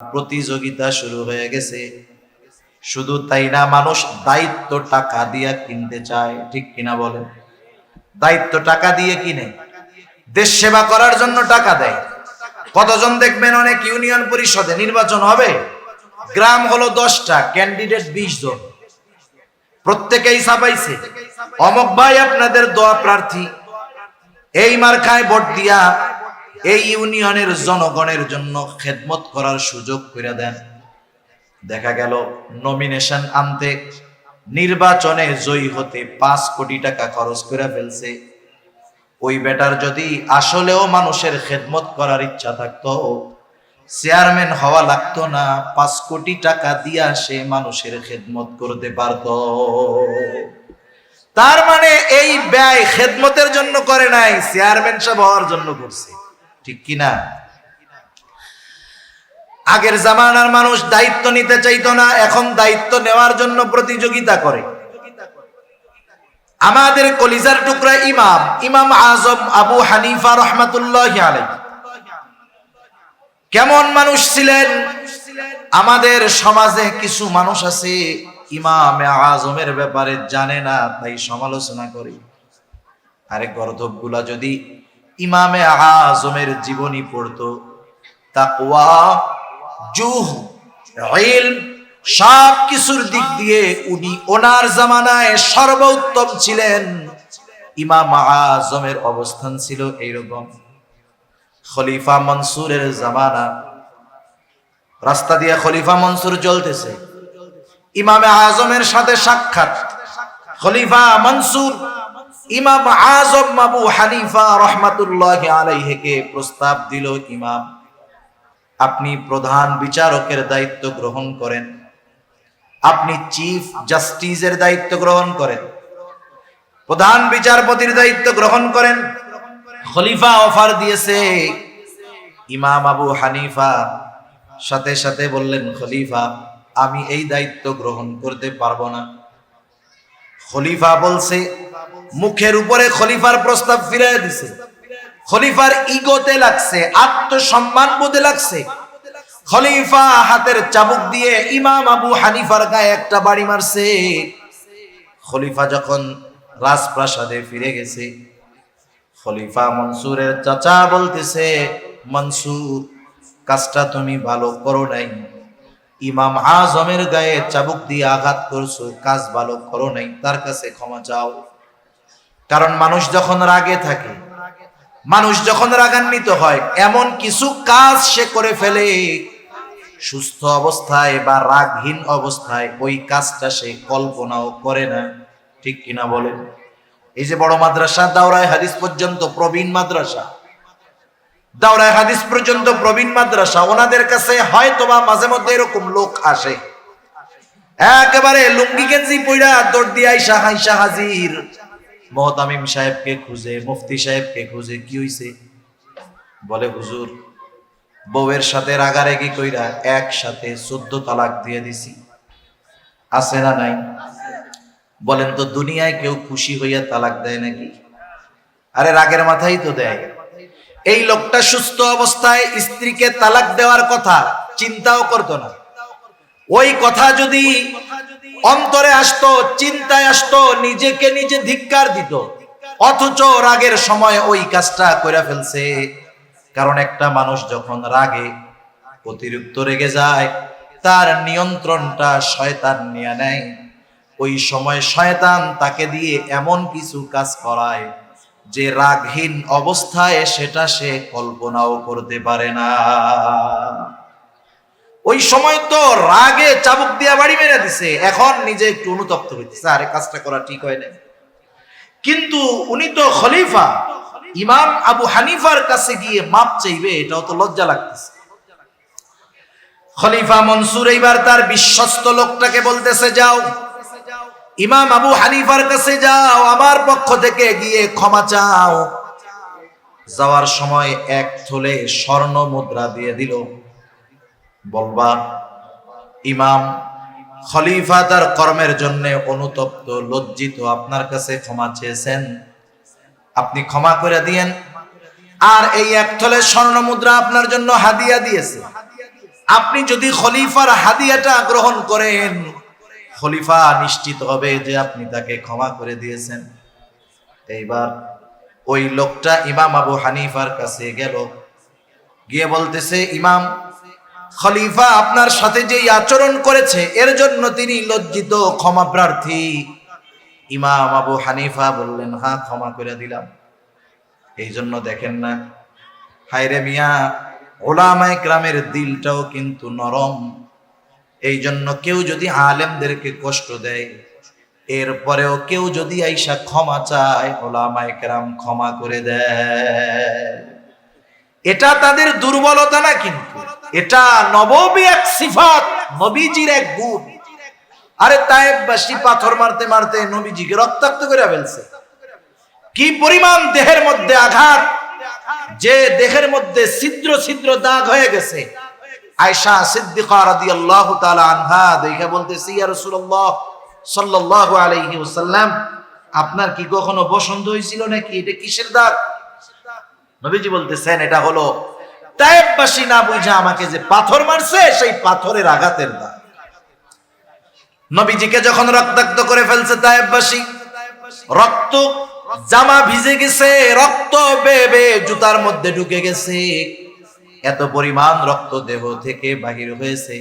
প্রতিযোগিতা শুরু হয়ে গেছে। শুধু তাই না, মানুষ দায়িত্ব টাকা দিয়ে কিনতে চায়, ঠিক কিনা বলেন? দায়িত্ব টাকা দিয়ে কিনে, দেশ সেবা করার জন্য টাকা দেয়। কতজন দেখবেন অনেক ইউনিয়ন পরিষদে নির্বাচন হবে, গ্রাম হলো 10টা, ক্যান্ডিডেট 20 জন, প্রত্যেকেই ছাপাইছে অমক ভাই আপনাদের দোয়া প্রার্থী, এই মার্কায় ভোট দিয়া এই ইউনিয়নের জনগণের জন্য খেদমত করার সুযোগ করে দেন। দেখা গেল নমিনেশন আনতে, নির্বাচনে জয়ী হতে 5 কোটি টাকা খরচ করে ফেলছে। ওই বেটার যদি আসলেও মানুষের খেদমত করার ইচ্ছা থাকতো, চেয়ারম্যান হওয়া লাগতো না, 5 কোটি টাকা দিয়া সে মানুষের খেদমত করতে পারতো। তার মানে এই ব্যয় খেদমতের জন্য করে নাই, চেয়ারম্যান সাহেব হওয়ার জন্য করছে, ঠিক কিনা? আগের জামানার মানুষ দায়িত্ব নিতে চাইতো না, এখন দায়িত্ব নেওয়ার জন্য প্রতিযোগিতা করে। আমাদের কলিজার টুকরা ইমাম আজম আবু হানিফা রাহমাতুল্লাহি আলাইহি কেমন মানুষ ছিলেন? আমাদের সমাজে কিছু মানুষ আছে ইমামে আজমের ব্যাপারে জানে না, তাই সমালোচনা করে। আরে গর্দভগুলা যদি ইমামে আজমের জীবনী পড়তো, তাকওয়া, জুহদ, ইলম, সব কিছুর দিক দিয়ে উনি ওনার জামানায় সর্বোত্তম ছিলেন। ইমাম আজমের অবস্থান ছিল এইরকম। খলিফা মনসুরের জামানা, রাস্তা দিয়ে খলিফা মনসুর চলতেছে, ইমামে আজমের সাথে সাক্ষাৎ। খলিফা মনসুর ইমাম আজম আবু হানিফা রাহমাতুল্লাহি আলাইহিকে প্রস্তাব দিল, ইমাম আপনি প্রধান বিচারকের দায়িত্ব গ্রহণ করেন, আপনি চিফ জাস্টিসের দায়িত্ব গ্রহণ করেন, প্রধান বিচারপতির দায়িত্ব গ্রহণ করেন। খলিফা অফার দিয়েছে। ইমাম আবু হানিফা সাথে সাথে বললেন, খলিফা আমি এই দায়িত্ব গ্রহণ করতে পারবো না। খলিফা বলছে, মুখের উপরে খলিফার প্রস্তাব ফিরিয়ে দিছে। খলিফার ইগোতে লাগছে, আত্মসম্মান বোধে লাগছে। খলিফা হাতের চাবুক দিয়ে ইমাম আবু হানিফার গায়ে একটা বাড়ি মারছে। খলিফা যখন রাজপ্রাসাদে ফিরে গেছে, খলিফা মনসুরের চাচা বলতেছে, মনসুর কাজটা তুমি ভালো করো নাই, ইমাম আজমের গায়ে চাবুক দিয়ে আঘাত করছো, কাজ ভালো করো নাই, তার কাছে ক্ষমা চাও। কারণ মানুষ যখন রাগে থাকে, মানুষ যখন রাগান্বিত হয়, এমন কিছু কাজ সে করে ফেলে, সুস্থ অবস্থায় বা রাগহীন অবস্থায় ওই কাজটা সে কল্পনাও করে না, ঠিক কিনা বলেন? এই যে বড় মাদ্রাসা দাওরায়ে হাদিস পর্যন্ত প্রবীণ মাদ্রাসা, দাওরায়ে হাদিস পর্যন্ত প্রবীণ মাদ্রাসা, ওনাদের কাছে হয়তোবা মাঝে মধ্যে এরকম লোক আসে, একেবারে লুঙ্গি গেঞ্জি পইরা দৌড় দিয়ে আইসা হাজির, মুহতামিম সাহেবকে খুঁজে, মুফতি সাহেবকে খুঁজে। কি হইছে? বলে হুজুর বউয়ের সাথে রাগারাগি কইরা একসাথে 14 তালাক দিয়ে দিছি। আছে না নাই? বলেন তো দুনিয়ায় কেউ খুশি হইয়া তালাক দেয় নাকি? আরে রাগের মাথায় তো দেয়। এই লোকটা সুস্থ অবস্থায় স্ত্রীকে তালাক দেওয়ার কথা চিন্তাও করতো না। ওই কথা যদি অন্তরে আসতো, চিন্তায় আসতো, নিজেকে নিজে ধিক্কার দিত, অথচ রাগের সময় ওই কাজটা করে ফেলছে। কারণ একটা মানুষ যখন রাগে অতিরিক্ত রেগে যায়, তার নিয়ন্ত্রণটা শয়তান নিয়ে নেয়। ওই সময় শয়তান তাকে দিয়ে এমন কিছু কাজ করায় যে রাগহীন অবস্থায় সেটা সে কল্পনাও করতে পারে না। ওই সময় তো রাগে চাবুক দিয়া বাড়ি মেরে দিছে, এখন নিজে একটু অনুতপ্ত হইতেছে, আরে কাজটা করা ঠিক হয় না। কিন্তু উনি তো খলিফা, ইমাম আবু হানিফার কাছে গিয়ে মাপ চাইবে, এটাও তো লজ্জা লাগতেছে। খলিফা মনসুর এইবার তার বিশ্বস্ত লোকটাকে বলতেছে, যাও ইমাম আবু হানিফার কাছে যাও, আমার পক্ষ থেকে গিয়ে ক্ষমা চাও। যাওয়ার সময় 1 থলে স্বর্ণ মুদ্রা দিয়ে দিল। বলবা ইমাম খলিফা তার কর্মের জন্য অনুতপ্ত, লজ্জিত, আপনার কাছে ক্ষমা চেয়েছেন, আপনি ক্ষমা করে দিয়েন। আর এই 1 থলে স্বর্ণ মুদ্রা আপনার জন্য হাদিয়া দিয়েছে, আপনি যদি খলিফার হাদিয়াটা গ্রহণ করেন, খলিফা নিশ্চিত হবে যে আপনি তাকে ক্ষমা করে দিয়েছেন। এইবার ওই লোকটা ইমাম আবু হানিফার কাছে গেল, গিয়ে বলতেছে, ইমাম, খলিফা আপনার সাথে যে আচরণ করেছে এর জন্য তিনি লজ্জিত, ক্ষমা প্রার্থী। ইমাম আবু হানিফা বললেন, হ্যাঁ, ক্ষমা করে দিলাম। এই জন্য দেখেন না, হায়রে মিয়া, ওলামায়ে কেরামের দিলটাও কিন্তু নরম। এই জন্য কেউ যদি আলেমদেরকে কষ্ট দেয়, এরপরেও কেউ যদি আইসা ক্ষমা চায়, ওলামায়ে কেরাম ক্ষমা করে দেয়। এটা তাদের দুর্বলতা না, কিন্তু এটা নববী এক সিফাত, নবীজির এক গুণ। আরে তায়েববাসী পাথর মারতে মারতে নবীজিকে রক্তাক্ত করে ফেলছে। কি পরিমাণ দেহের মধ্যে আঘাত, যে দেহের মধ্যে ছিদ্র ছিদ্র দাগ হয়ে গেছে। আয়েশা সিদ্দিকা রাদিয়াল্লাহু তাআলা আনহা দেখে বলতেছে, ইয়া রাসূলুল্লাহ সাল্লাল্লাহু আলাইহি ওয়াসাল্লাম, আপনার কি কখনো বসন্ত হয়েছিল নাকি? এটা কিসের দাগ? নবীজি বলতেছেন, এটা হলো তায়েববাসী না বুঝা আমাকে যে পাথর মারছে, সেই পাথরের আঘাতের দাগ। নবীজিকে যখন রক্তাক্ত করে ফেলছে তায়েববাসী, রক্ত জামা ভিজে গেছে, রক্ত বেয়ে বেয়ে জুতার মধ্যে ঢুকে গেছে। এত পরিমাণ রক্ত দেহ থেকে বাহির হয়েছে,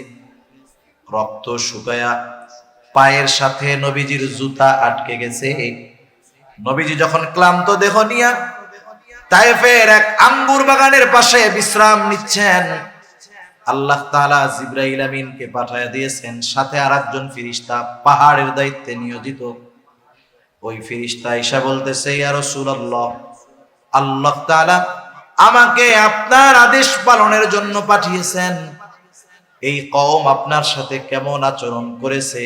রক্ত শুকায়া পায়ের সাথে নবীজির জুতা আটকে গেছে। নবীজি যখন ক্লান্ত দেহ নিয়া তায়েফের এক আঙ্গুর বাগানের পাশে বিশ্রাম নিচ্ছেন, আল্লাহ তাআলা জিবরাইল আমিনকে পাঠায় দিয়েছেন, সাথে আরেকজন ফেরেশতা পাহাড়ের দায়িত্বে নিয়োজিত। ওই ফেরেশতা আয়েশা বলতেছে, ইয়া রাসূলুল্লাহ, আল্লাহ তাআলা আমাকে আপনার আদেশ পালনের জন্য পাঠিয়েছেন। এই কওম আপনার সাথে কেমন আচরণ করেছে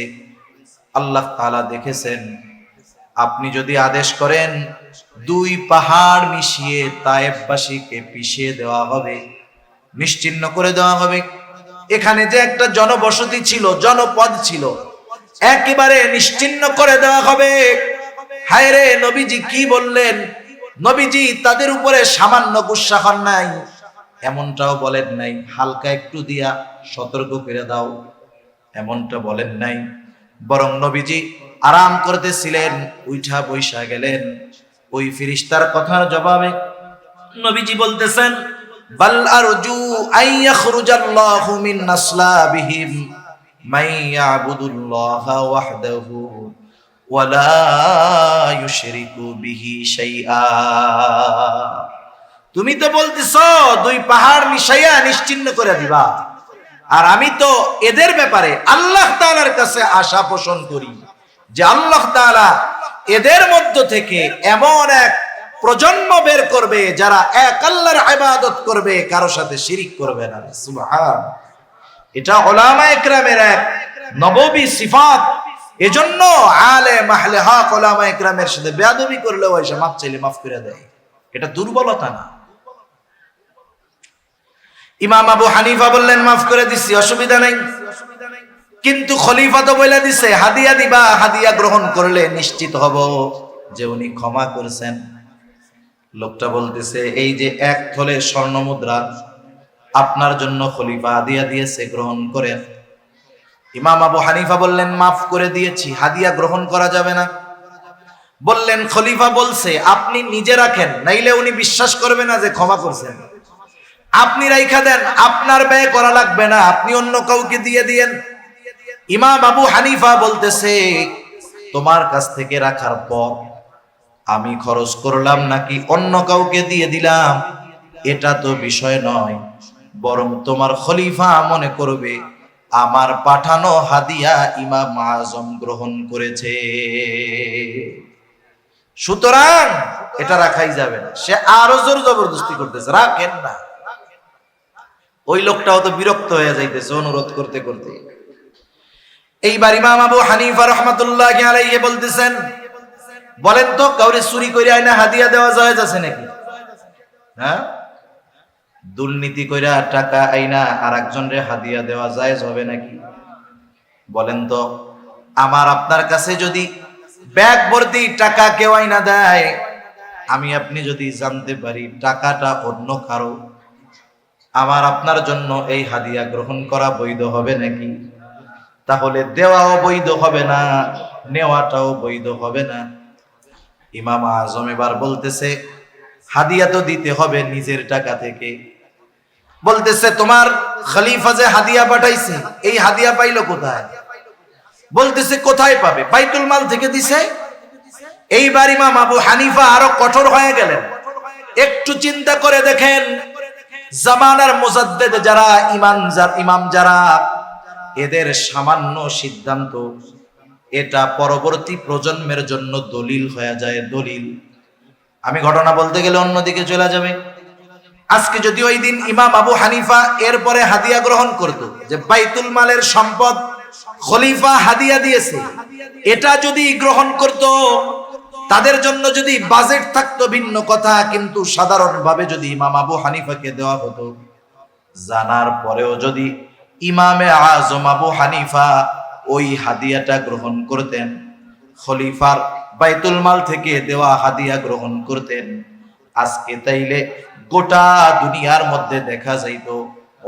আল্লাহ তাআলা দেখেছেন। আপনি যদি আদেশ করেন, 2 পাহাড় মিশিয়ে তায়েববাসীকে পিষিয়ে দেওয়া হবে, নিশ্চিহ্ন করে দেওয়া হবে। এখানে যে একটা জনবসতি ছিল, জনপদ ছিল, একেবারে নিশ্চিহ্ন করে দেওয়া হবে। হায়রে, নবীজি কি বললেন? নবীজি তাদের উপরে সামান্য গুসা হন নাই, এমনটাও বলেন নাই হালকা একটু দিয়া সতর্ক করে দাও, এমনটা বলেন নাই। বরং নবীজি আরাম করতেছিলেন, উঠা বৈশা গেলেন। ওই ফেরেশতার কথার জবাবে নবীজি বলতেছেন, বাল আরজু আইয়াখরুজাল্লাহু মিন নাসলাবিহিম মাইয়াবুদুল্লাহা ওয়াহদাহু ওয়ালা ইউশরিকু বিহি শাইআ। তুমি তো বলতেছো 2 পাহাড় মিশাইয়া নিশ্চিহ্ন করে দিবা, আর আমি তো এদের ব্যাপারে আল্লাহ তাআলার কাছে আশা পোষণ করি যে আল্লাহ তাআলা এদের মধ্য থেকে এমন এক প্রজন্ম বের করবে যারা এক আল্লাহর ইবাদত করবে, কারো সাথে শিরিক করবে না। সুবহান। এটা উলামায়ে কেরামের এক নববী সিফাত। এজন্য আলেম আহলে হক উলামায়ে কেরামের সাথে বেয়াদবি করলেও এসে মাফ চাইলে মাফ করে দেয়, এটা দুর্বলতা না। ইমাম আবু হানিফা বললেন, মাফ করে দিছি, অসুবিধা নাই। কিন্তু খলিফা তো বলে দিছে হাদিয়া দিবা, হাদিয়া গ্রহণ করলে নিশ্চিত হব যে উনি ক্ষমা করেছেন। লোকটা বলতেছে, এই যে 1 থলে স্বর্ণ মুদ্রা আপনার জন্য খলিফা হাদিয়া দিয়েছে, গ্রহণ করেন। ইমাম আবু হানিফা বললেন, মাফ করে দিয়েছি, হাদিয়া গ্রহণ করা যাবে না। বললেন, খলিফা বলছে আপনি নিজে রাখেন, নাইলে উনি বিশ্বাস করবে না যে ক্ষমা করছেন। আপনি রাইখা দেন, আপনার ব্যয় করা লাগবে না, আপনি অন্য কাউকে দিয়ে দিয়েন। ইমাম আবু হানিফা বলতেছে, তোমার কাছ থেকে রাখার পর আমি খরচ করলাম নাকি অন্য কাউকে দিয়ে দিলাম এটা তো বিষয় নয়, বরং তোমার খলিফা মনে করবে আমার পাঠানো হাদিয়া ইমাম আজম গ্রহণ করেছে, সুতরাং এটা রাখাই যাবে না। সে আরো জোর জবরদস্তি করতেছে, রাখেন না। ওই লোকটাও তো বিরক্ত হয়ে যাইতেছে অনুরোধ করতে করতে। এইবার ইমাম আবু হানিফা রাহমাতুল্লাহি আলাইহি বলতেছেন, বলেন তো কাউরে চুরি করে আইনা হাদিয়া দেওয়া জায়েজ আছে নাকি? হ্যাঁ, দুর্নীতি কইরা টাকা আইনা আরেকজনরে হাদিয়া দেওয়া জায়েজ হবে নাকি? বলেন তো, আমার আপনার কাছে যদি ব্যাগ ভর্তি টাকা কেউ আইনা দেয়, আমি আপনি যদি জানতে পারি টাকাটা অন্য কারো, আমার আপনার জন্য এই হাদিয়া গ্রহণ করা বৈধ হবে নাকি? তাহলে দেওয়াও বৈধ হবে না, নেওয়াটাও বৈধ হবে না। ইমাম আজম এবার বলতেছে হাদিয়া তো দিতে হবে নিজের টাকা থেকে। বলতেছে তোমার খলিফা যে হাদিয়া পাঠাইছে, এই হাদিয়া পাইলো কোথায়? বলতেছে কোথায় পাবে? বাইতুল মাল থেকে দিছে। এইবার ইমাম আবু হানিফা আরো কঠোর হয়ে গেলেন। একটু চিন্তা করে দেখেন, জামানার মুজাদ্দিদ যারা, ইমাম যারা, এদের সামান্য সিদ্ধান্ত এটা পরবর্তী প্রজন্মের জন্য দলিল হয়ে যায়, দলিল। আমি ঘটনা বলতে গেলে অন্যদিকে চলে যাবে। আজকে যদি ওই দিন ইমাম আবু হানিফা এরপরে হাদিয়া গ্রহণ করত, যে বাইতুল মালের সম্পদ খলিফা হাদিয়া দিয়েছে, এটা যদি গ্রহণ করত, তাদের জন্য যদি বাজেট থাকতো ভিন্ন কথা, কিন্তু সাধারণভাবে যদি ইমাম আবু হানিফাকে দেওয়া হতো, জানার পরেও যদি ইমামে আজম আবু হানিফা ওই হাদিয়াটা গ্রহণ করতেন, খলিফার বাইতুল মাল থেকে দেওয়া হাদিয়া গ্রহণ করতেন, আজকে তাইলে গোটা দুনিয়ার মধ্যে দেখা যাইত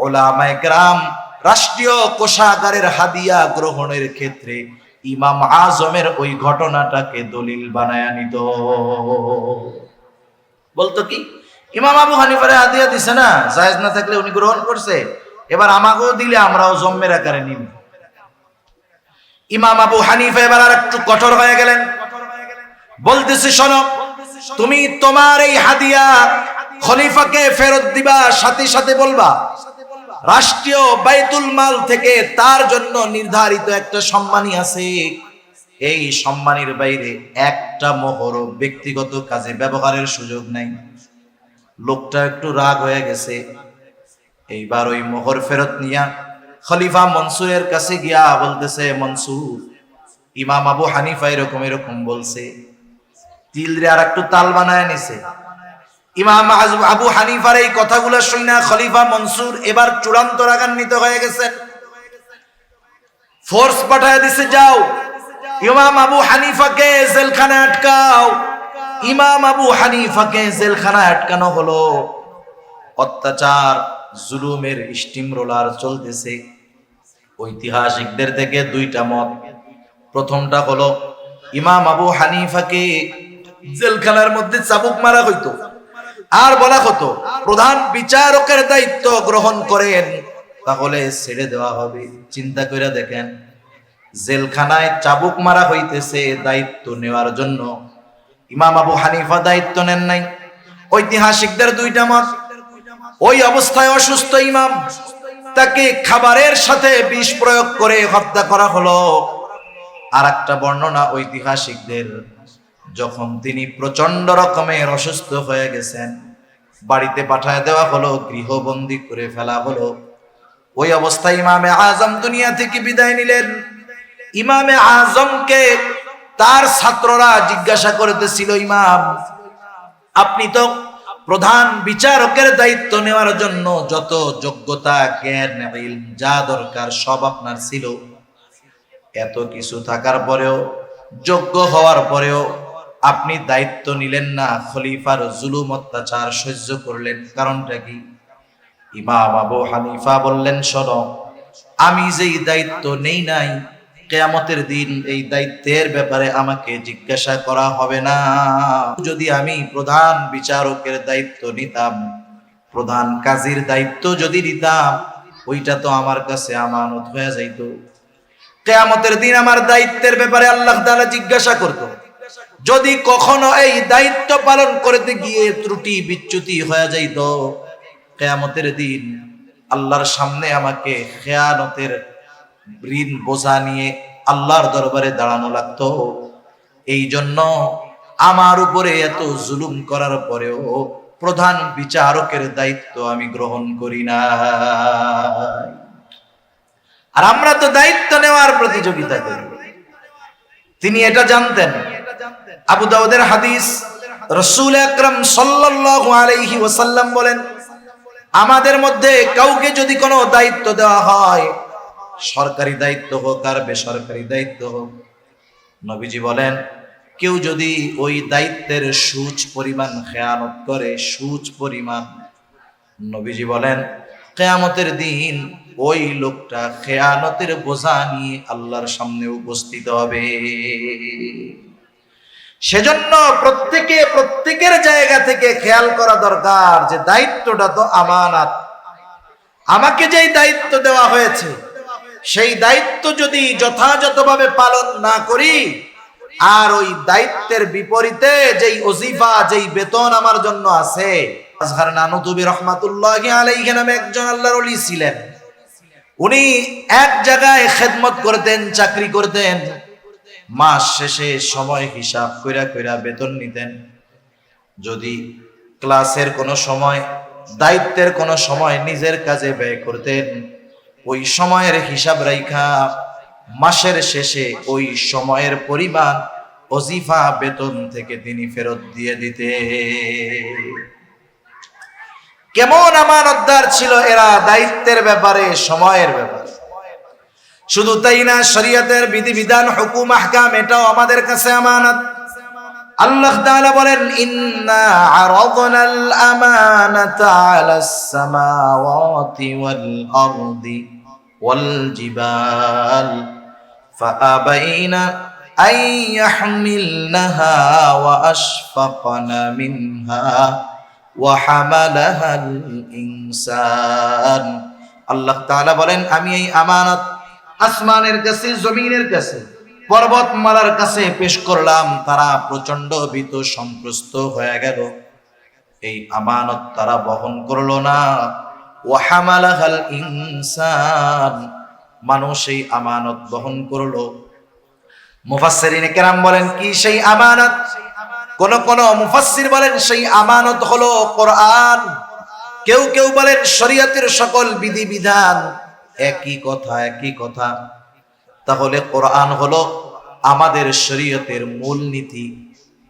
উলামায়ে কেরাম রাষ্ট্রীয় কোষাগারের হাদিয়া গ্রহণের ক্ষেত্রে ইমাম আজমের ওই ঘটনাটাকে দলিল বানায়া নিত। বলতো কি, ইমাম আবু হানিফারে হাদিয়া দিছে না, জায়েজ না থাকলে উনি গ্রহণ করছে, এবার আমাকেও দিলে আমরাও জম্মের আকারে নিব। ইমাম আবু হানিফা এবার আর একটু কঠোর হয়ে গেলেন। বলতেছে শোনো, তুমি তোমার এই হাদিয়া খলিফাকে ফেরত দিবা, সাথে সাথে বলবা রাষ্ট্রীয় বাইতুল মাল থেকে তার জন্য নির্ধারিত একটা সম্মানী আছে, এই সম্মানীর বাইরে একটা মোহরও ব্যক্তিগত কাজে ব্যবহারের সুযোগ নাই। লোকটা একটু রাগ হয়ে গেছে। এইবার ওই মোহর ফেরত নিয়া খলিফা মনসুরের কাছে গিয়া বলতেছে, মনসুর, ইমাম আবু হানিফা এরকম এরকম বলছে। দিলরে আর একটু তাল বানায় নিছে। ইমাম আবু হানিফার এই কথাগুলো শুনে খলিফা মনসুর এবার চূড়ান্ত রাগান্বিত হয়ে গেছেন। ফোর্স পাঠায় দিছে, যাও ইমাম আবু হানিফাকে জেলখানায় আটকাও। ইমাম আবু হানিফাকে জেলখানায় আটকানো হলো। অত্যাচার জুলুমের স্টিম রোলার চলতেছে। ঐতিহাসিকদের থেকে দুইটা মত। প্রথমটা হলো ইমাম আবু হানিফাকে জেলখানার মধ্যে চাবুক মারা হইতো, আর বলা হতো প্রধান বিচারকের দায়িত্ব গ্রহণ করেন, তাহলে ছেড়ে দেওয়া হবে। চিন্তা করে দেখেন, জেলখানায় চাবুক মারা হইতেছে দায়িত্ব নেওয়ার জন্য, ইমাম আবু হানিফা দায়িত্ব নেন নাই। ঐতিহাসিকদের দুইটা মত। ওই অবস্থায় অসুস্থ ইমাম, তাকে খাবারের সাথে বিষ প্রয়োগ করে হত্যা করা হলো। আর একটা বর্ণনা ঐতিহাসিকদের, যখন তিনি প্রচন্ড রকমের অসুস্থ হয়ে গেছেন, বাড়িতে পাঠায় দেওয়া হলো, গৃহবন্দী করে ফেলা হলো। ওই অবস্থায় ইমামে আজম দুনিয়া থেকে বিদায় নিলেন। ইমামে আজমকে তার ছাত্ররা জিজ্ঞাসা করতেছিল, ইমাম, আপনি তো প্রধান বিচারকের দায়িত্ব নেওয়ার জন্য যত যোগ্যতা, জ্ঞান, ইলম যা দরকার সব আপনার ছিল, এত কিছু থাকার পরেও, যোগ্য হওয়ার পরেও আপনি দায়িত্ব নিলেন না, খলিফার জুলুম অত্যাচার সহ্য করলেন, কারণটা কি? ইমাম আবু হানিফা বললেন, শোনো, আমি যেই দায়িত্ব নেই নাই, কিয়ামতের দিন এই দায়িত্বের ব্যাপারে আমাকে জিজ্ঞাসা করা হবে না। যদি আমি প্রধান বিচারকের দায়িত্ব নিতাম, প্রধান কাজীর দায়িত্ব যদি নিতাম, ওইটা তো আমার কাছে আমানত হয়ে যাইত। কিয়ামতের দিন আমার দায়িত্বের ব্যাপারে আল্লাহ তাআলা জিজ্ঞাসা করত। যদি কখনো এই দায়িত্ব পালন করতে গিয়ে ত্রুটি বিচ্যুতি হয়ে যাইত, কিয়ামতের দিন আল্লাহর সামনে আমাকে খেয়ানতের ঋণ বোঝা নিয়ে আল্লাহর দরবারে দাঁড়ানো লাগতো। এই জন্য আমার উপরে এত জুলুম করার পরেও প্রধান বিচারকের দায়িত্ব আমি গ্রহণ করি না। আর আমরা তো দায়িত্ব নেওয়ার প্রতিযোগিতা করি। তিনি এটা জানতেন। আবু দাউদের হাদিস, রাসূল আকরাম সাল্লাল্লাহু আলাইহি ওয়াসাল্লাম বলেন, আমাদের মধ্যে কাউকে যদি কোনো দায়িত্ব দেওয়া হয়, সরকারি দায়িত্ব হোক আর বেসরকারি দায়িত্ব হোক, নবীজি বলেন, কেউ যদি ওই দায়িত্বের সুচ পরিমাণ খেয়ানত করে, সুচ পরিমাণ, নবীজি বলেন কিয়ামতের দিন ওই লোকটা খেয়ানতের বোঝা নিয়ে আল্লাহর সামনে উপস্থিত হবে। সেজন্য প্রত্যেকের জায়গা থেকে খেয়াল করা দরকার যে দায়িত্বটা তো আমানত। আমাকে যেই দায়িত্ব দেওয়া হয়েছে সেই দায়িত্ব যদি যথাযথভাবে পালন না করি, আর ওই দায়িত্বের বিপরীতে যেই ওজিফা, যেই বেতন আমার জন্য আছে। আজহার নানুতুবি রহমাতুল্লাহি আলাইহি নামে একজন আল্লাহর ওলি ছিলেন। উনি এক জায়গায় খেদমত করতেন, চাকরি করতেন, মাস শেষে সময় হিসাব কইরা কইরা বেতন নিতেন। যদি ক্লাসের কোনো সময়, দায়িত্বের কোনো সময় নিজের কাজে ব্যয় করতেন, ওই সময়ের হিসাব রাইখা মাসের শেষে ওই সময়ের পরিমাণ ওজিফা বেতন থেকে তিনি ফেরত দিয়ে দিতে। কেমন আমানতদার ছিল এরা দায়িত্বের ব্যাপারে, সময়ের ব্যাপারে। শুধু তাই না, শরীয়তের বিধিবিধান, হুকুম, আহকাম, এটাও আমাদের কাছে আমানত। আল্লাহ তাআলা বলেন, ইন্না আরাদনাল আমানাতা আলাস সামাওয়াতি ওয়াল আরদি ওয়াল জিবাল ফাআবাইনা আন ইয়াহমিলনাহা ওয়া আশফাকনা মিনহা ওয়া হামালাহাল ইনসান। আল্লাহ তাআলা বলেন, আমি এই আমানত আসমানের কাছে, জমিনের কাছে, পর্বতমালার কাছে পেশ করলাম। তারা প্রচন্ড ভীত সন্ত্রস্ত হয়ে গেল। এই আমানত তারা বহন করলো না। ওয়া হামালাহাল ইনসান, মানুষ এই আমানত বহন করলো। মুফাসসিরিনে কেরাম বলেন, কি সেই আমানত? কোন মুফাসসির বলেন সেই আমানত হলো কোরআন। কেউ কেউ বলেন শরীয়তের সকল বিধিবিধান। একই কথা। তাহলে কোরআন হলো আমাদের শরীয়তের মূল নীতি,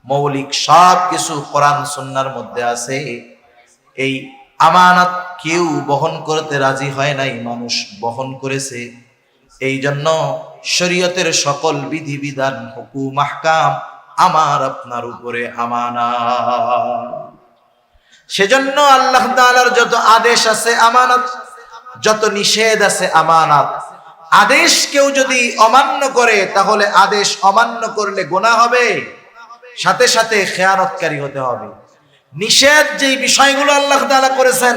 মৌলিক সব কিছু কোরআন সুন্নাহর মধ্যে আছে। এই আমানত কেউ বহন করতে রাজি হয় নাই, মানুষ বহন করেছে। এই জন্য শরীয়তের সকল বিধিবিধান, হুকুম, আহকাম আমার আপনার উপরে আমানত। সেজন্য আল্লাহ তাআলার যত আদেশ আছে আমানত, যত নিষেধ আছে আমানত। আদেশ কেউ যদি অমান্য করে তাহলে আদেশ অমান্য করলে গুনাহ হবে, সাথে সাথে খেয়ানতকারী হতে হবে। নিষেধ যেই বিষয়গুলো আল্লাহ তাআলা করেছেন,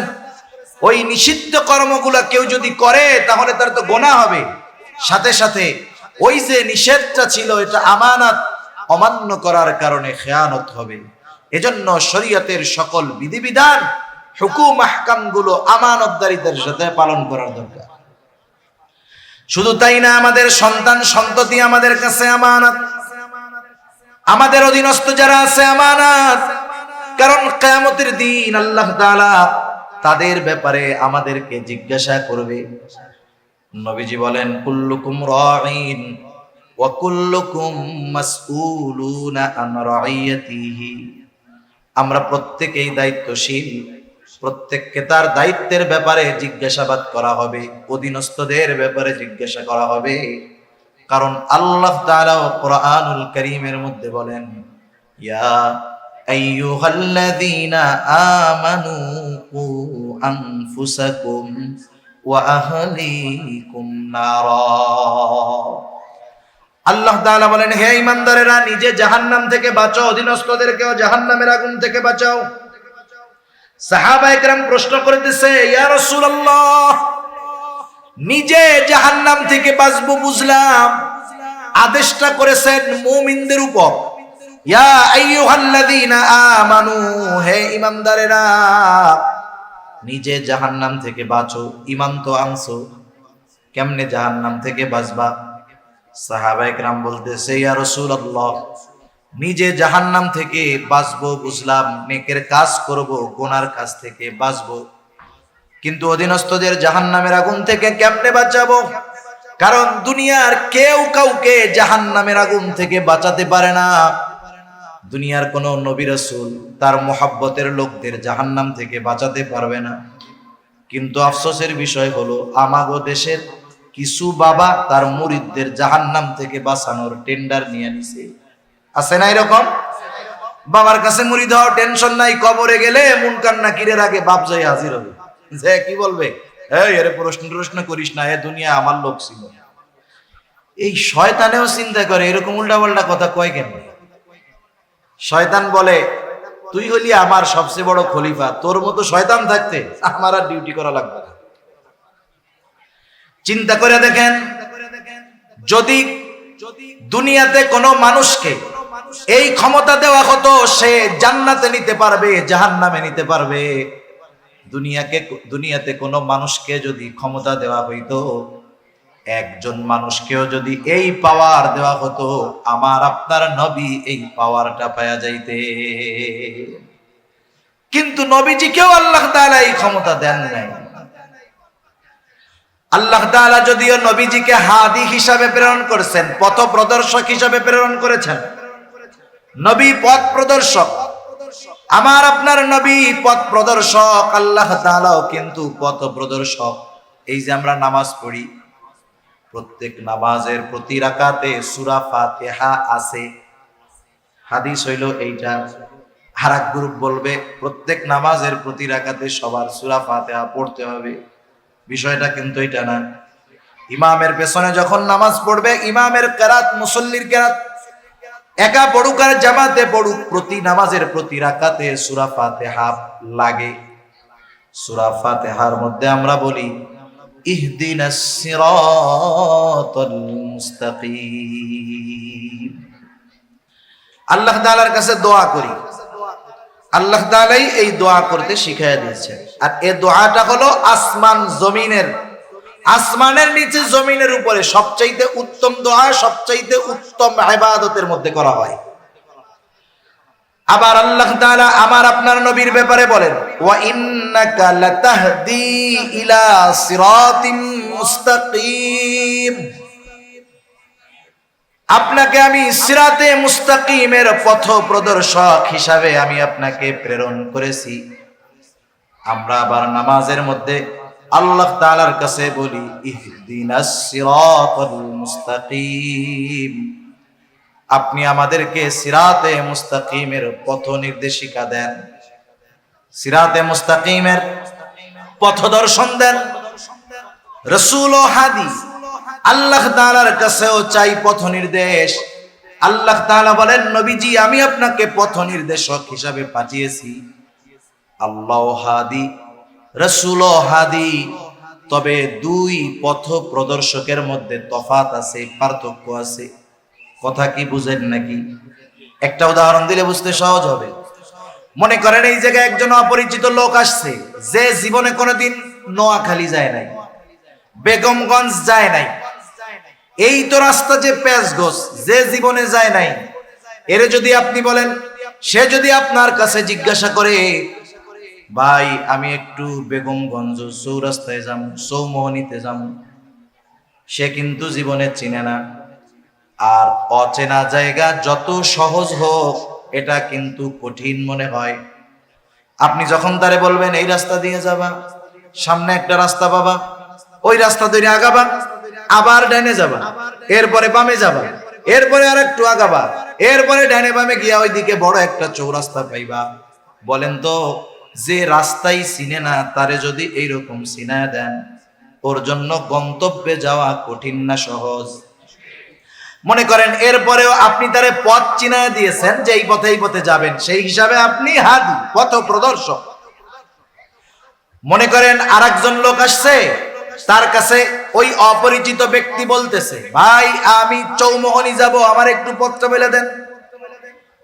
ওই নিষিদ্ধ কর্মগুলো কেউ যদি করে তাহলে তার তো গুনাহ হবে, সাথে সাথে ওই যে নিষেধটা ছিল এটা আমানত, অমান্য করার কারণে খেয়ানত হবে। এজন্য শরীয়তের সকল বিধিবিধান, হুকুম, আহকাম গুলো আমানতদারিতার সাথে পালন করার দরকার। শুধু তাই না, আমাদের সন্তান সন্ততি আমাদের কাছে আমানত, আমাদের অধীনস্থ যারা আছে আমানত। কারণ কিয়ামতের দিন আল্লাহ তাআলা তাদের ব্যাপারে আমাদেরকে জিজ্ঞাসা করবে। নবীজি বলেন, কুল্লুকুম রাঈন ওয়া কুল্লুকুম মাসউলুনা আন রাইয়াতিহি। আমরা প্রত্যেকেই দায়িত্বশীল, প্রত্যেককে তার দায়িত্বের ব্যাপারে জিজ্ঞাসাবাদ করা হবে, অধীনস্থদের ব্যাপারে জিজ্ঞাসা করা হবে। কারণ আল্লাহ তাআলা কোরআনুল কারীমের মধ্যে বলেন, ইয়া আইয়ুহাল্লাযীনা আমানু কু আনফুসাকুম ওয়া আহলিকুম নারা। আল্লাহ তাআলা বলেন, হে ঈমানদারেরা, নিজে জাহান্নাম থেকে বাঁচো, অধীনস্থদেরকেও জাহান্নামের আগুন থেকে বাঁচাও। সাহাবায়ে কেরাম প্রশ্ন করতেছে, ইয়া রাসূলুল্লাহ, নিজে জাহান্নাম থেকে বাঁচবো বুঝলাম, আদেশটা করেছেন মুমিনদের উপর। ইয়া আইয়ুহাল্লাযীনা আমানু, হে ঈমানদারেরা, নিজে জাহান্নাম থেকে বাঁচো। ঈমান তো আনছো, কেমনে জাহান্নাম থেকে বাঁচবা? সাহাবায়ে কেরাম বলতেছে, ইয়া রাসূলুল্লাহ, নিজে জাহান্নাম থেকে বাঁচবো বুঝলাম, নেকের কাজ করব, গুনার কাজ থেকে বাঁচবো, কিন্তু অধীনস্থদের জাহান্নামের আগুন থেকে কেমনে বাঁচাবো? কারণ দুনিয়ার কেউ কাউকে জাহান্নামের আগুন থেকে বাঁচাতে পারে না। দুনিয়ার কোন নবী রাসূল তার মুহাব্বতের লোকদের জাহান্নাম থেকে বাঁচাতে পারবে না। কিন্তু আফসোসের বিষয় হলো, আমাগো দেশের কিছু বাবা তার মুরিদদের জাহান্নাম থেকে বাঁচানোর টেন্ডার নিয়ে নিছে। আছে না এরকম? বাবার কাছে মুরিদ হওয়ার টেনশন নাই, কবরে গেলে মুনকার নাকিরের আগে বাপ যাই হাজির হবে, যে কি বলবে, এই এর প্রশ্ন করিস না, এ দুনিয়া আমার লোক ছিল। এই শয়তানেও চিন্তা করে এরকম উল্টাপাল্টা কথা কয় কেন? শয়তান বলে তুই হলি আমার সবচেয়ে বড় খলিফা, তোর মতো শয়তান থাকতে আমার আর ডিউটি করা লাগবে না। চিন্তা করে দেখেন, যদি দুনিয়াতে কোনো মানুষকে এই ক্ষমতা দেওয়া হতো, সে জান্নাতে নিতে পারবে, জাহান্নামে নিতে পারবে। দুনিয়াতে কোনো মানুষকে যদি ক্ষমতা দেওয়া হইতো, একজন মানুষকেও যদি এই পাওয়ার দেওয়া হতো, আমার আপনার নবী এই পাওয়ারটা পাওয়া যাইতে। কিন্তু নবীজিকেও আল্লাহ তাআলা এই ক্ষমতা দেন নাই। আল্লাহ তাআলা যদিও নবীজিকে হাদি হিসাবে প্রেরণ করেছেন, পথ প্রদর্শক হিসাবে প্রেরণ করেছেন, নবী পথ প্রদর্শক, আমার আপনার নবী পথ প্রদর্শক, আল্লাহ তাআলাও কিন্তু পথ প্রদর্শক। এই যে আমরা নামাজ পড়ি, প্রত্যেক নামাজের প্রতি রাকাতে সূরা ফাতিহা আছে, হাদিস হইল এইটা। আর এক গ্রুপ বলবে প্রত্যেক নামাজের প্রতি রাকাতে সবার সূরা ফাতিহা পড়তে হবে। বিষয়টা কিন্তু এটা না। ইমামের পেছনে যখন নামাজ পড়বে, ইমামের কেরাত, মুসল্লির কেরাত, একা পড়ুক আর জামাতে পড়ুক, প্রতি নামাজের প্রতি রাকাতে সূরা ফাতিহা লাগে। সূরা ফাতিহার মধ্যে আমরা বলি ইহদিনাস সিরাতাল মুস্তাকিম। আল্লাহ তাআলার কাছে দোয়া করি, আল্লাহ তাআলাই এই দোয়া করতে শিখাইয়া দিয়েছেন। আর এই দোয়াটা হলো আসমান জমিনের, আসমানের নিচে জমিনের উপরে সবচাইতে উত্তম দোয়া, সবচাইতে উত্তম ইবাদতের মধ্যে করা হয়। আবার আল্লাহ তাআলা আমার আপনার নবীর ব্যাপারে বলেন ওয়া ইন্নাকা লাতাহদি ইলা সিরাতিম মুস্তাকিম, আপনাকে আমি সিরাতে মুস্তাকিমের পথ প্রদর্শক হিসাবে আমি আপনাকে প্রেরণ করেছি। আমরা আবার নামাজের মধ্যে আল্লাহ তাআলার কাছে বলি ইহদিনাস সিরাতাল মুস্তাকিম, আপনি আমাদেরকে সিরাতে মুস্তাকিমের পথ নির্দেশিকা দেন, সিরাতে মুস্তাকিমের পথ দর্শন দেন। রাসূল ও হাদি, আল্লাহ তাআলার কাছেও চাই পথ নির্দেশ। আল্লাহ তাআলা বলেন নবীজি আমি আপনাকে পথ নির্দেশক হিসাবে পাঠিয়েছি। আল্লাহ হাদি, রাসূল ও হাদি, তবে দুই পথ প্রদর্শকের মধ্যে তফাত আছে, পার্থক্য আছে। কথা কি বুঝেন নাকি? একটা উদাহরণ দিলে বুঝতে সহজ হবে। মনে করেন এই জায়গায় একজন অপরিচিত লোক আসছে, যে জীবনে কোনোদিন নোয়াখালী যায় নাই, বেগমগঞ্জ যায় নাই, এই তো রাস্তা যে পেঁচগোছ, যে জীবনে যায় নাই, এর যদি আপনি বলেন, সে যদি আপনার কাছে জিজ্ঞাসা করে ভাই আমি একটু বেগমগঞ্জ চৌরাস্তায় যাম, চৌমোহনীতে যাম, সে কিন্তু জীবনে চিনে না। আর অচেনা জায়গা যত সহজ হোক এটা কিন্তু কঠিন মনে হয়। আপনি যখন তারে বলবেন এই রাস্তা দিয়ে যাবা, সামনে একটা রাস্তা পাবা, ওই রাস্তা ধরে আগাবা, আবার ডাইনে যাবা, এরপরে বামে যাবা, এরপরে আর একটু আগাবা, এরপরে ডাইনে বামে গিয়া ওইদিকে বড় একটা চৌরাস্তা পাইবা। বলেন তো, যে রাস্তাই চিনে না তারে যদি এইরকম চিনায় দেন, ওর জন্য গন্তব্যে যাওয়া কঠিন না সহজ? মনে করেন এরপরেও আপনি তারে পথ চিনায় দিয়েছেন যে এই পথে যাবেন, সেই হিসাবে আপনি হাদি, পথ প্রদর্শক। মনে করেন আরেকজন লোক আসছে, তার কাছে ওই অপরিচিত ব্যক্তি বলতেছে ভাই আমি চৌমোহনী যাব, আমার একটু পথটা বলে দেন।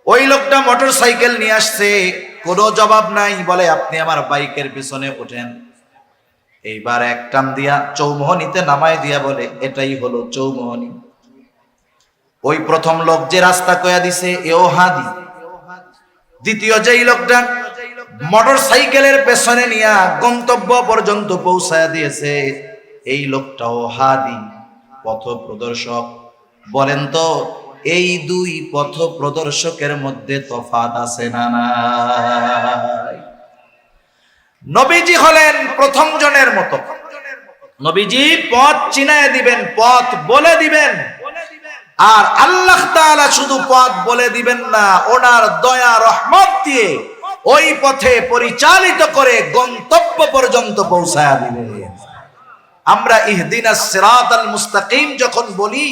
ওই লোকটা মোটর সাইকেল নিয়ে আসছে, কোনো জবাব নাই, বলে আপনি আমার বাইকের পিছনে ওঠেন। এইবার এক টান দিয়া চৌমোহনীতে নামায় দিয়া বলে এটাই হলো চৌমোহনী। ওই প্রথম লোক যে রাস্তা কয়া দিছে এও হাদি। দ্বিতীয় যেই লোকটা মোটর সাইকেলের পেছনে নিয়া গন্তব্য পর্যন্ত পৌঁছায়া দিয়েছে, এই লোকটাও হাদি, পথ প্রদর্শক। বলেন তো এই দুই পথ প্রদর্শকের মধ্যে তফাৎ আছে না নাই? নবীজি হলেন প্রথম জনের মতো, নবীজি পথ চিনায় দিবেন, পথ বলে দিবেন। আর আল্লাহ তাআলা শুধু পথ বলে দিবেন না, ওনার দয়া রহমত দিয়ে ওই পথে পরিচালিত করে গন্তব্য পর্যন্ত পৌঁছায়া দিবেন। আমরা ইহদিনাস সিরাতাল মুস্তাকিম যখন বলি,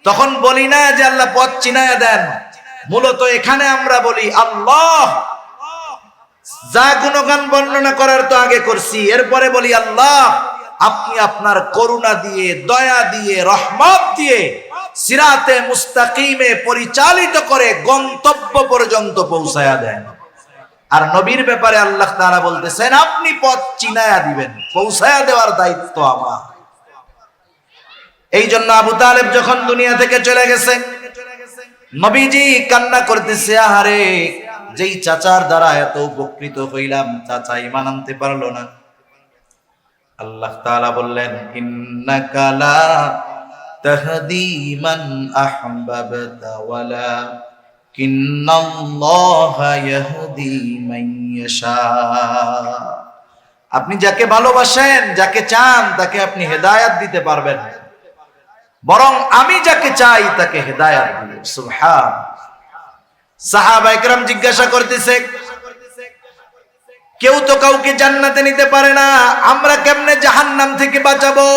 তখন বলি না যে আল্লাহ পথ চিনায়া দেন। মূলত এখানে আমরা বলি আল্লাহ, যা গুণগান বর্ণনা করার তো আগে করছি, এরপরে বলি আল্লাহ আপনি আপনার করুণা দিয়ে, দয়া দিয়ে, রহমত দিয়ে সিরাতে মুস্তাকিমে পরিচালিত করে গন্তব্য পর্যন্ত পৌঁছায়া দেন। আর নবীর ব্যাপারে আল্লাহ তাআলা বলতেছেন আপনি পথ চিনায়া দিবেন, পৌঁছায়া দেওয়ার দায়িত্ব আমার। এই জন্য আবু তালেব যখন দুনিয়া থেকে চলে গেছে, নবীজি কান্না করতেছে, আহারে যেই চাচার দ্বারা এত উপকৃত হইলাম, চাচা ঈমান আনতে পারলো না। আল্লাহ তাআলা বললেন ইন্নাকা লা তাহদি মান আহবাবতা ওয়ালাকিন্নাল্লাহা ইয়াহদি মান ইয়াশা। আপনি যাকে ভালোবাসেন, যাকে চান, তাকে আপনি হেদায়েত দিতে পারবেন, বরং আমি যাকে চাই তাকে হেদায়েত দিব। সুবহান। সাহাবায়ে কেরাম জিজ্ঞাসা করতেছে, কেউ তো কাউকে জান্নাতে নিতে পারে না, আমরা কেমনে জাহান্নাম থেকে বাঁচাবো?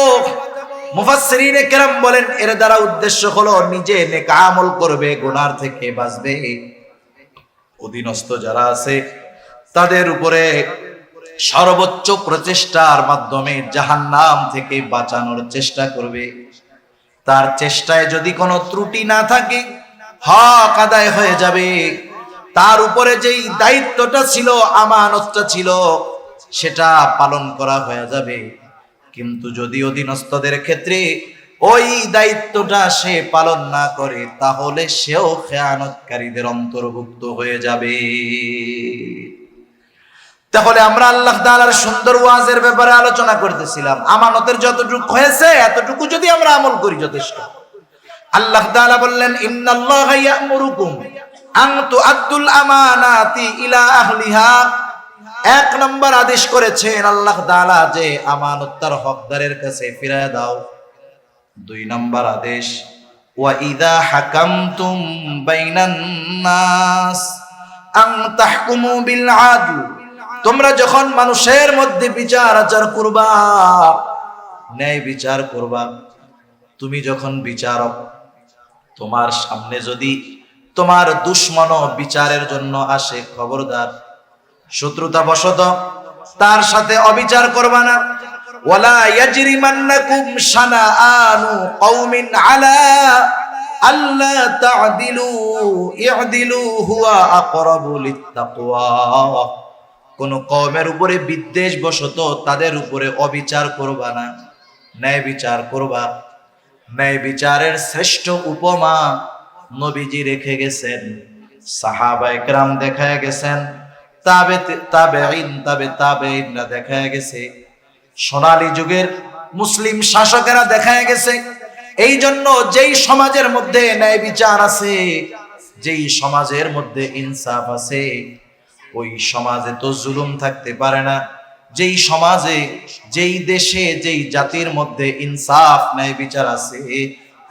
মুফাসসিরিনে কেরাম বলেন এর দ্বারা উদ্দেশ্য হলো নিজে নেক আমল করবে, গুনার থেকে বাঁচবে, অধীনস্থ যারা আছে তাদের উপরে সর্বোচ্চ প্রচেষ্টার মাধ্যমে জাহান্নাম থেকে বাঁচানোর চেষ্টা করবে। তার চেষ্টায় যদি কোনো ত্রুটি না থাকে, হক আদায় হয়ে যাবে। তার উপরে যেই দায়িত্বটা ছিল, আমানতটা ছিল, সেটা পালন করা হয়ে যাবে। কিন্তু যদি অধীনস্থদের ক্ষেত্রে ওই দায়িত্বটা সে পালন না করে, তাহলে সেও খেয়ানতকারীদের অন্তর্ভুক্ত হয়ে যাবে। তাহলে আমরা আল্লাহ তাআলার সুন্দর ওয়াজের ব্যাপারে আলোচনা করতেছিলাম। আমানতের যতটুকু হয়েছে এতটুকু যদি আমরা আমল করি যথেষ্ট। আল্লাহ তাআলা বললেন ইন্নাল্লাহা ইয়া'মুরুকুম আন তুআদ্দুল আমানাতি ইলা আহলিহা। এক নম্বর আদেশ করেছেন আল্লাহ তাআলা যে আমানত তার হকদারের কাছে ফিরিয়ে দাও। দুই নম্বর আদেশ ওয়া ইযা হাকামতুম বাইনান নাস আন তাহকুমু বিল আদল। তোমরা যখন মানুষের মধ্যে বিচার আচার করবা, ন্যায় বিচার করবা, তুমি যখন বিচারক, তোমার সামনে যদি তোমার দুশমন বিচারের জন্য আসে, খবরদার শত্রুতা বশত তার সাথে অবিচার করবা না। ওয়ালা ইয়াজরিমান্নাকুম শানাআনু কওমিন আলা আল্লা তা'দিলু ই'দিলু হুয়া আকরাবু লিত্তাকওয়া। কোন কওমের উপরে বিদ্বেষ বশত তাদের উপরে অবিচার করবা না, ন্যায় বিচার করবা। ন্যায় বিচারের শ্রেষ্ঠ উপমা নবীজি রেখে গেছেন, সাহাবায়ে কেরাম দেখায় গেছেন, তাবেঈনরা দেখায় গেছে, সোনালী যুগের মুসলিম শাসকেরা দেখায় গেছে। এই জন্য যেই সমাজের মধ্যে ন্যায় বিচার আছে, যেই সমাজের মধ্যে ইনসাফ আছে, ওই সমাজে তো জুলুম থাকতে পারে না। যেই সমাজে, যেই দেশে, যেই জাতির মধ্যে ইনসাফ ন্যায় বিচার আছে,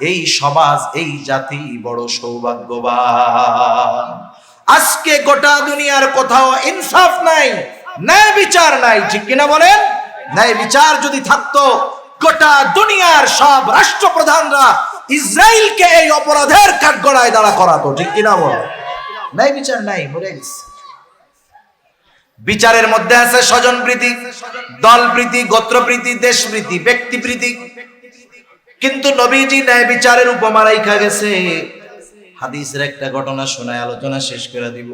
এই সমাজ, এই জাতি বড় সৌভাগ্যবান। আজকে গোটা দুনিয়ার কোথাও ইনসাফ নাই, ন্যায় বিচার নাই, ঠিক কিনা বলেন? ন্যায় বিচার যদি থাকতো, গোটা দুনিয়ার সব রাষ্ট্রপ্রধানরা ইসরায়েলকে এই অপরাধের কাঠগড়ায় দাঁড়া করাতো, ঠিক কিনা বলেন? ন্যায় বিচার নাই, মরে গেছে। বিচারের মধ্যে আছে স্বজনপ্রীতি, দলপ্রীতি, গোত্রপ্রীতি, দেশপ্রীতি, ব্যক্তিপ্রীতি। কিন্তু নবীজি ন্যায় বিচারের উপমা রাইখা গেছে। হাদিসের একটা ঘটনা শোনায় আলোচনা শেষ করে দিব।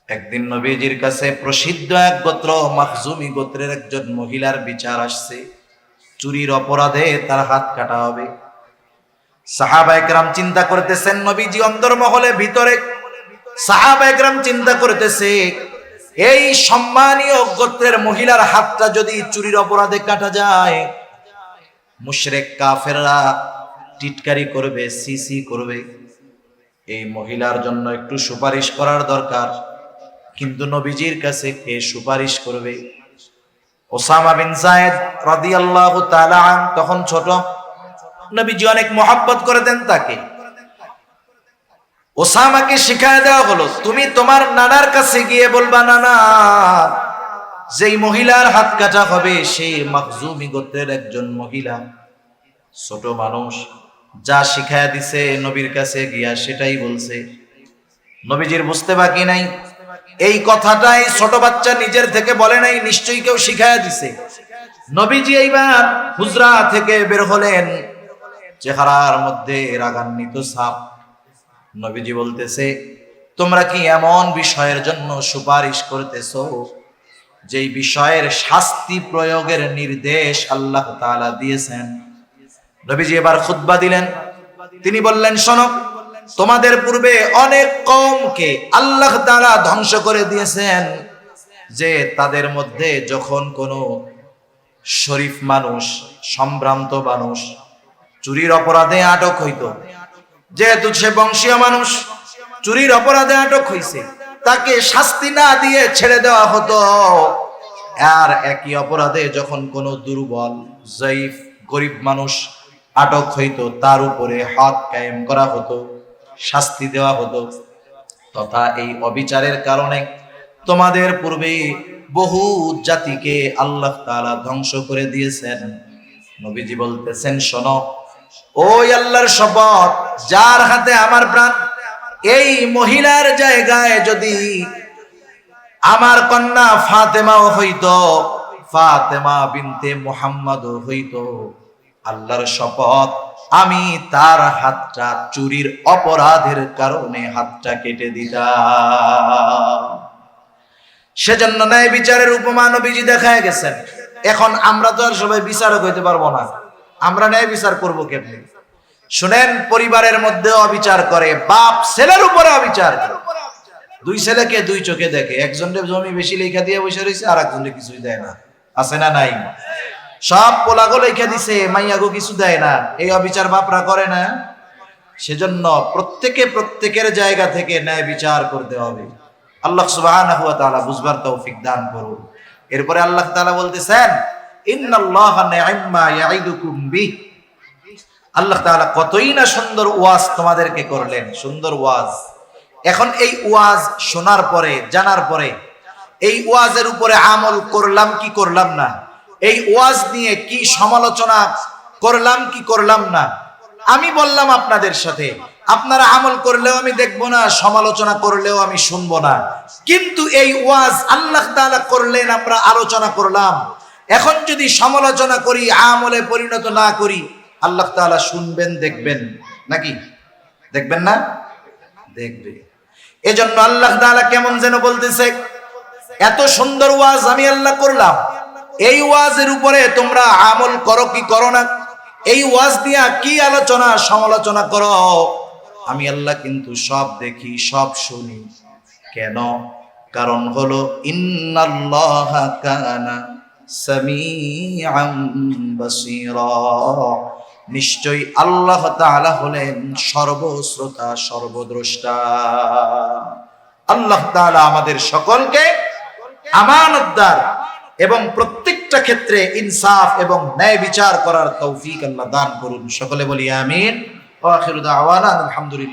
একদিন নবীজির কাছে প্রসিদ্ধ এক গোত্র, মাখজুমি গোত্রের একজন মহিলার বিচার আসছে। চুরির অপরাধে তার হাত কাটা হবে। সাহাবায়ে কেরাম চিন্তা করতেছেন, নবীজি অন্দরমহলে ভিতরে, সাহাবায়ে কেরাম চিন্তা করতেছে, এই সম্মানীয় গোত্রের মহিলার হাতটা যদি চুরির অপরাধে কাটা যায়, মুশরিক কাফেররা টিটকারি করবে, সিসি করবে। এই মহিলার জন্য একটু সুপারিশ করার দরকার। কিন্তু নবীজির কাছে কে সুপারিশ করবে? ওসামা বিন যায়েদ রাদিয়াল্লাহু তাআলা আন তখন ছোট, নবীজি অনেক মহব্বত করে দেন তাকে। ওসামাকে শিখায় দেওয়া হলো, তুমি তোমার নানার কাছে গিয়ে বলবা, নানা যেই মহিলার হাত কাটা হবে সে মাখজুমি গোত্রের একজন মহিলা, ছোট মানুষ, যা শিখায়া দিছে নবীর কাছে গিয়া সেটাই বলছে। নবীজির বুঝতে বাকি নাই, এই কথাটাই ছোট বাচ্চা নিজের থেকে বলে নাই, নিশ্চয়ই কেউ শিখায়া দিছে। নবীজি এইবার হুজরা থেকে বের হলেন, চেহারার মধ্যে রাগান্বিত ছাপ। নবীজি বলতেছে, তোমরা কি এমন বিষয়ের জন্য সুপারিশ করতেছো যেই বিষয়ের শাস্তি প্রয়োগের নির্দেশ আল্লাহ তাআলা দিয়েছেন? নবীজি এবার খুতবা দিলেন, তিনি বললেন, শোনো, তোমাদের পূর্বে অনেক কওমকে আল্লাহ তাআলা ধ্বংস করে দিয়েছেন, যে তাদের মধ্যে যখন কোনো শরীফ মানুষ, সম্ভ্রান্ত মানুষ চুরির অপরাধে আটক হইত, যেহেতু সে বংশীয় মানুষ, চুরির অপরাধে আটক হইছে, তাকে শাস্তি না দিয়ে ছেড়ে দেওয়া হতো। আর একই অপরাধে যখন কোনো দুর্বল, জয়ীফ, গরিব মানুষ আটক হইতো, তার উপরে হদ কায়েম করা হতো, শাস্তি দেওয়া হতো। তথা এই অবিচারের কারণে তোমাদের পূর্বে বহু জাতিকে আল্লাহ তাআলা ধ্বংস করে দিয়েছেন। নবীজি বলতেছেন, শোনো, ওই আল্লাহর শপথ, যার হাতে আমার প্রাণ, এই মহিলার জায়গায় যদি আমার কন্যা ফাতেমাও হইতো, ফাতেমা বিনতে মুহাম্মদও হইতো, আল্লাহর শপথ, আমি তার হাতটা চুরির অপরাধের কারণে হাতটা কেটে দিতাম। সেজন্য ন্যায় বিচারের উপমা নবীজি দেখায় গেছেন। এখন আমরা তো আর সবাই বিচারক হইতে পারবো না, আমরা ন্যায় বিচার করবো কেমনে? শুনেন, পরিবারের মধ্যে অবিচার করে, বাপ ছেলের উপরে অবিচার করে। দুই ছেলেকে দুই চোখে দেখে, একজনের জমি বেশি লেখা দিয়ে বসে রয়েছে, আর একজনের কিছুই দেয় না, আছে না নাই? সব পোলাগো লেখা দিছে, মাইয়াগো কিছু দেয় না, এই অবিচার বাপরা করে না? সেজন্য প্রত্যেকের জায়গা থেকে ন্যায় বিচার করতে হবে। আল্লাহ সুবহানাহু ওয়া তাআলা বুঝবার তৌফিক দান করুন। এরপরে আল্লাহ তাআলা বলতেছেন, ইন্নাল্লাহা নি'ম্মা ইয়াইদুকুম বিহি। আল্লাহ তাআলা কতই না সুন্দর ওয়াজ তোমাদেরকে করলেন, সুন্দর ওয়াজ। এখন এই ওয়াজ শোনার পরে, জানার পরে, এই ওয়াজের উপরে আমল করলাম কি করলাম না, এই ওয়াজ নিয়ে কি সমালোচনা করলাম কি করলাম না, আমি বললাম আপনাদের সাথে, আপনারা আমল করলেও আমি দেখবো না, সমালোচনা করলেও আমি শুনবো না। কিন্তু এই ওয়াজ আল্লাহ তাআলা করলেন, আমরা আলোচনা করলাম। এখন যদি সমালোচনা করি, আমলে পরিণত না করি, আল্লাহ তাআলা শুনবেন, দেখবেন নাকি? দেখবেন না? দেখবে। এজন্য আল্লাহ তাআলা কেমন যেন বলতেছে, এত সুন্দর ওয়াজ আমি আল্লাহ করলাম, এই ওয়াজের উপরে তোমরা আমল করো কি করো না, এই ওয়াজ দিয়া কি আলোচনা সমালোচনা করো, আমি আল্লাহ কিন্তু সব দেখি, সব শুনি। কেন? কারণ হলো, ইন্নাল্লাহা কানা সামিআন বাসীরা, নিশ্চয়ই আল্লাহ তাআলা হলেন সর্বশ্রোতা, সর্বদ্রষ্টা। আল্লাহ তাআলা আমাদের সকলকে আমানতদার এবং প্রত্যেকটা ক্ষেত্রে ইনসাফ এবং ন্যায় বিচার করার তৌফিক আল্লাহ দান করুন। সকলে বলি আমিন। ওয়া আখিরু দাওয়ানা আলহামদুলিল্লাহ।